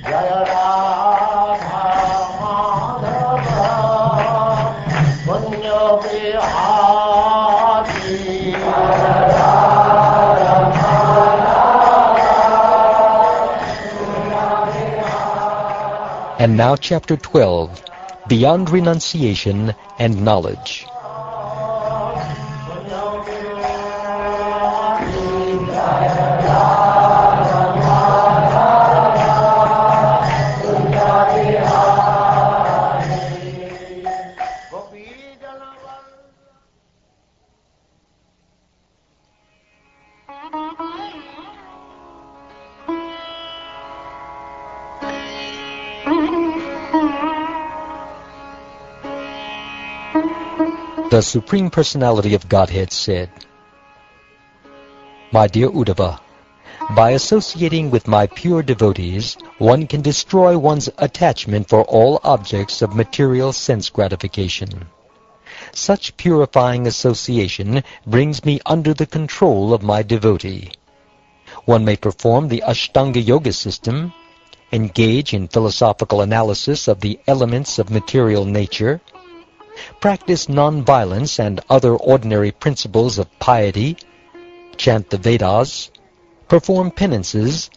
Jaya Radha Madhava Punya Bihari Jaya Radha Madhava. And now Chapter 12, Beyond Renunciation and Knowledge. The Supreme Personality of Godhead said, My dear Uddhava, by associating with my pure devotees, one can destroy one's attachment for all objects of material sense gratification. Such purifying association brings me under the control of my devotee. One may perform the Ashtanga Yoga system, engage in philosophical analysis of the elements of material nature, practice non-violence and other ordinary principles of piety, chant the Vedas, perform penances,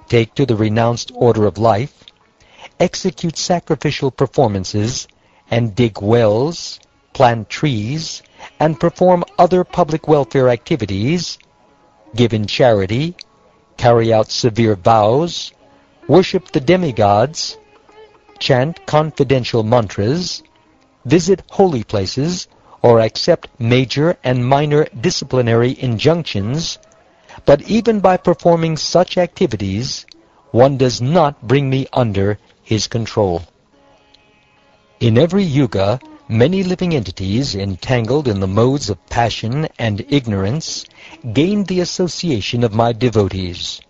take to the renounced order of life, execute sacrificial performances, and dig wells, plant trees, and perform other public welfare activities, give in charity, carry out severe vows, worship the demigods, chant confidential mantras, visit holy places, or accept major and minor disciplinary injunctions, but even by performing such activities, one does not bring me under his control. In every yuga, many living entities entangled in the modes of passion and ignorance gained the association of my devotees.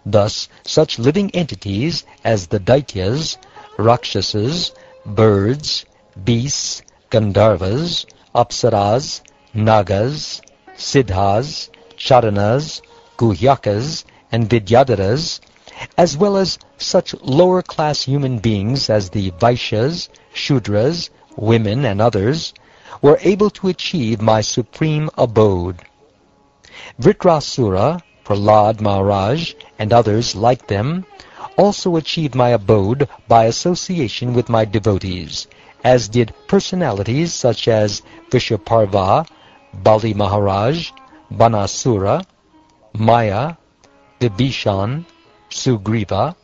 Thus, such living entities as the Daityas, Rakshasas, birds, beasts, Gandharvas, Apsaras, Nagas, Siddhas, Charanas, Guhyakas, and Vidyadharas, as well as such lower-class human beings as the Vaishyas, Shudras, women, and others, were able to achieve my supreme abode. Vritrasura, Prahlad Maharaj, and others like them also achieved my abode by association with my devotees, as did personalities such as Vishaparva, Bali Maharaj, Banasura, Maya, Vibhishan, Sugriva,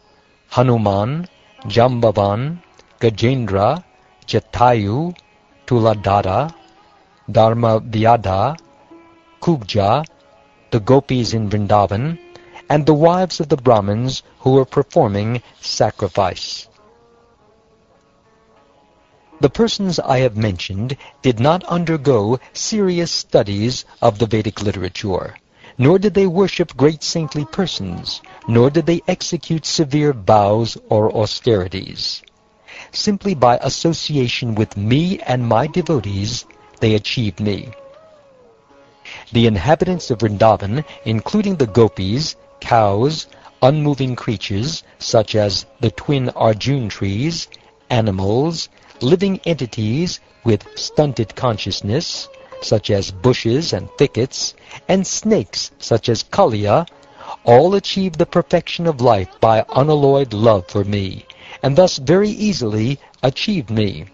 Hanuman, Jambavan, Gajendra, Jatayu, Tuladhara, Dharmavyadha, Kubja, the gopis in Vrindavan, and the wives of the Brahmins who were performing sacrifice. The persons I have mentioned did not undergo serious studies of the Vedic literature, nor did they worship great saintly persons, nor did they execute severe vows or austerities. Simply by association with me and my devotees, they achieved me. The inhabitants of Vrindavan, including the gopis, cows, unmoving creatures such as the twin Arjun trees, animals, living entities with stunted consciousness, such as bushes and thickets, and snakes such as Kaliya, all achieve the perfection of life by unalloyed love for me, and thus very easily achieve me.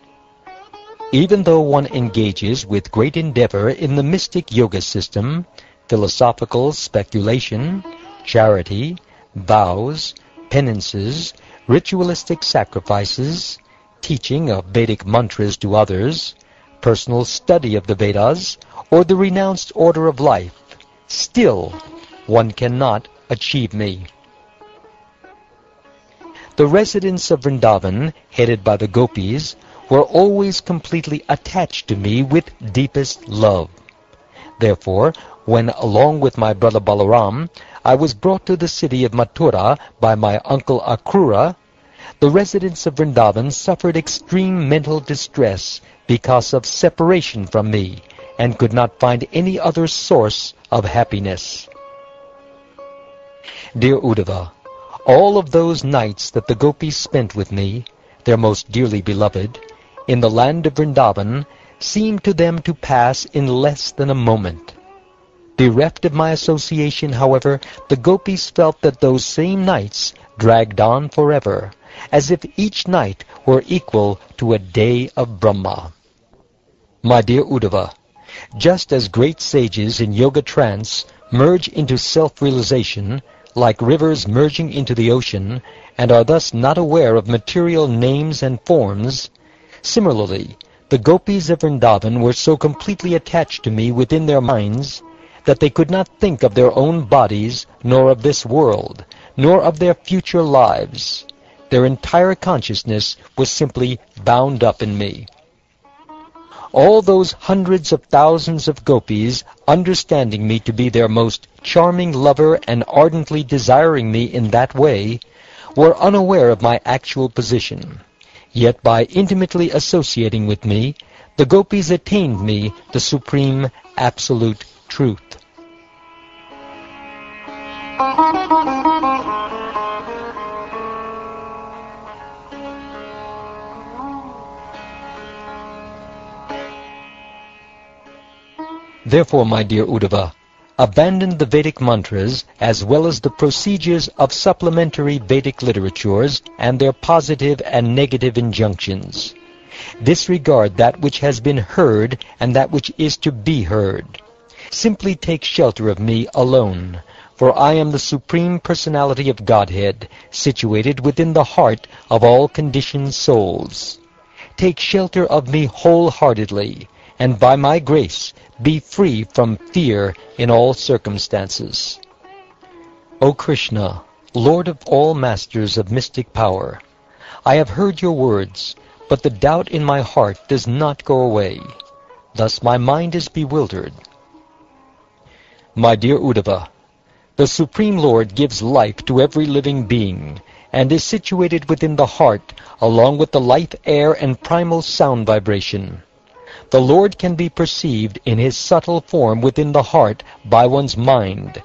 Even though one engages with great endeavor in the mystic yoga system, philosophical speculation, charity, vows, penances, ritualistic sacrifices, teaching of Vedic mantras to others, personal study of the Vedas, or the renounced order of life, still one cannot achieve me. The residents of Vrindavan, headed by the gopis, were always completely attached to me with deepest love. Therefore, when, along with my brother Balaram, I was brought to the city of Mathura by my uncle Akrura, the residents of Vrindavan suffered extreme mental distress because of separation from me, and could not find any other source of happiness. Dear Uddhava, All of those nights that the gopis spent with me, their most dearly beloved, in the land of Vrindavan, seemed to them to pass in less than a moment. Bereft of my association, however, the gopis felt that those same nights dragged on forever, as if each night were equal to a day of Brahma. My dear Uddhava, just as great sages in yoga trance merge into self-realization, like rivers merging into the ocean, and are thus not aware of material names and forms, similarly, the gopis of Vrindavan were so completely attached to me within their minds that they could not think of their own bodies, nor of this world, nor of their future lives. Their entire consciousness was simply bound up in me. All those hundreds of thousands of gopis, understanding me to be their most charming lover and ardently desiring me in that way, were unaware of my actual position. Yet by intimately associating with me, the gopis attained me the supreme absolute truth. Therefore, my dear Uddhava, abandon the Vedic mantras as well as the procedures of supplementary Vedic literatures and their positive and negative injunctions. Disregard that which has been heard and that which is to be heard. Simply take shelter of me alone, for I am the Supreme Personality of Godhead, situated within the heart of all conditioned souls. Take shelter of me wholeheartedly, and by my grace be free from fear in all circumstances. O Krishna, Lord of all masters of mystic power, I have heard your words, but the doubt in my heart does not go away. Thus my mind is bewildered. My dear Uddhava, the Supreme Lord gives life to every living being, and is situated within the heart, along with the life air and primal sound vibration. The Lord can be perceived in his subtle form within the heart by one's mind,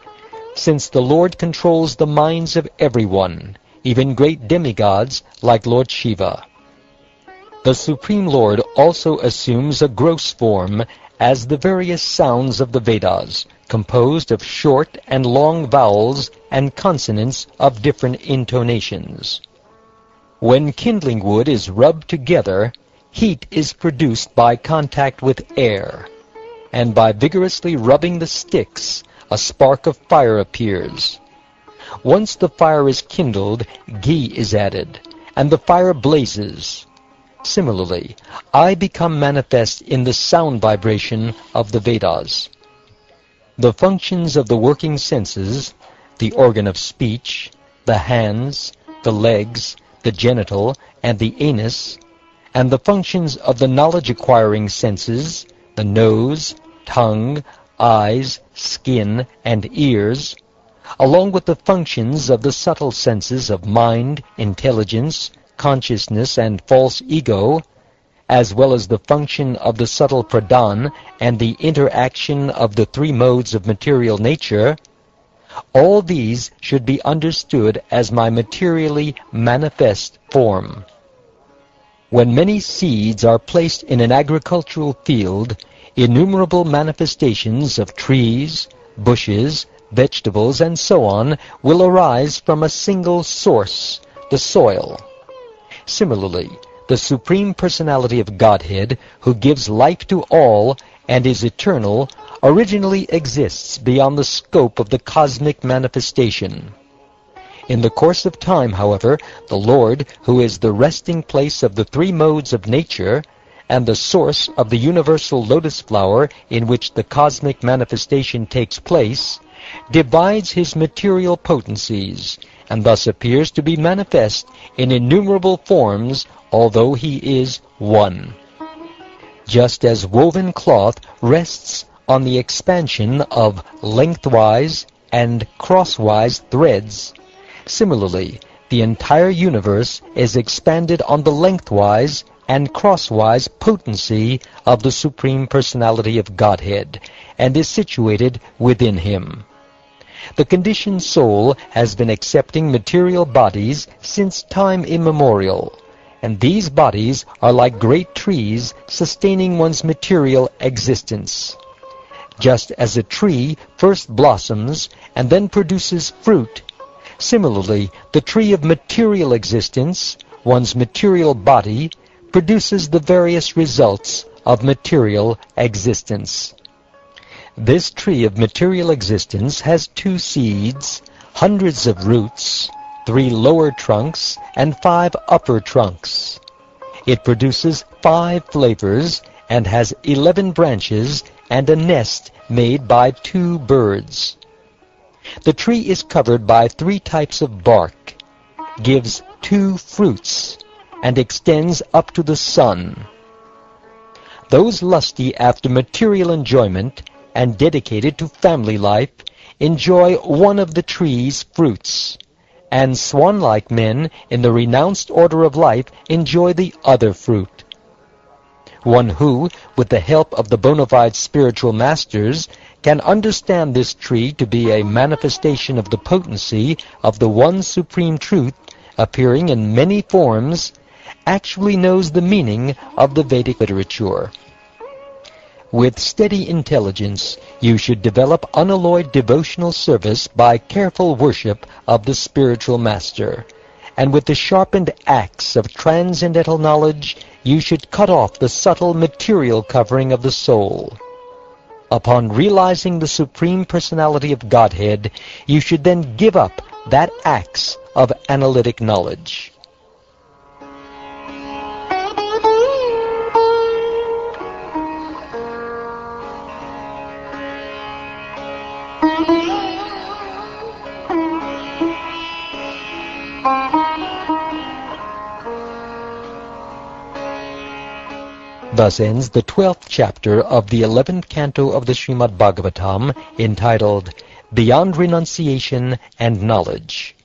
since the Lord controls the minds of everyone, even great demigods like Lord Shiva. The Supreme Lord also assumes a gross form as the various sounds of the Vedas, composed of short and long vowels and consonants of different intonations. When kindling wood is rubbed together, heat is produced by contact with air, and by vigorously rubbing the sticks, a spark of fire appears. Once the fire is kindled, ghee is added, and the fire blazes. Similarly, I become manifest in the sound vibration of the Vedas. The functions of the working senses, the organ of speech, the hands, the legs, the genital, and the anus, and the functions of the knowledge-acquiring senses, the nose, tongue, eyes, skin, and ears, along with the functions of the subtle senses of mind, intelligence, consciousness, and false ego, as well as the function of the subtle pradhan and the interaction of the three modes of material nature, all these should be understood as my materially manifest form. When many seeds are placed in an agricultural field, innumerable manifestations of trees, bushes, vegetables, and so on will arise from a single source, the soil. Similarly, the Supreme Personality of Godhead, who gives life to all and is eternal, originally exists beyond the scope of the cosmic manifestation. In the course of time, however, the Lord, who is the resting place of the three modes of nature, and the source of the universal lotus flower in which the cosmic manifestation takes place, divides his material potencies, and thus appears to be manifest in innumerable forms, although he is one. Just as woven cloth rests on the expansion of lengthwise and crosswise threads, similarly, the entire universe is expanded on the lengthwise and crosswise potency of the Supreme Personality of Godhead, and is situated within him. The conditioned soul has been accepting material bodies since time immemorial, and these bodies are like great trees sustaining one's material existence. Just as a tree first blossoms and then produces fruit, similarly the tree of material existence, one's material body, produces the various results of material existence. This tree of material existence has 2 seeds, hundreds of roots, 3 lower trunks, and 5 upper trunks. It produces 5 flavors and has 11 branches and a nest made by 2 birds. The tree is covered by 3 types of bark, gives 2 fruits, and extends up to the sun. Those lusty after material enjoyment and dedicated to family life enjoy one of the tree's fruits, and swan-like men in the renounced order of life enjoy the other fruit. One who, with the help of the bona fide spiritual masters, can understand this tree to be a manifestation of the potency of the one supreme truth appearing in many forms, actually knows the meaning of the Vedic literature. With steady intelligence, you should develop unalloyed devotional service by careful worship of the spiritual master, and with the sharpened axe of transcendental knowledge, you should cut off the subtle material covering of the soul. Upon realizing the Supreme Personality of Godhead, you should then give up that axe of analytic knowledge. Thus ends the 12th chapter of the 11th canto of the Srimad Bhagavatam, entitled Beyond Renunciation and Knowledge.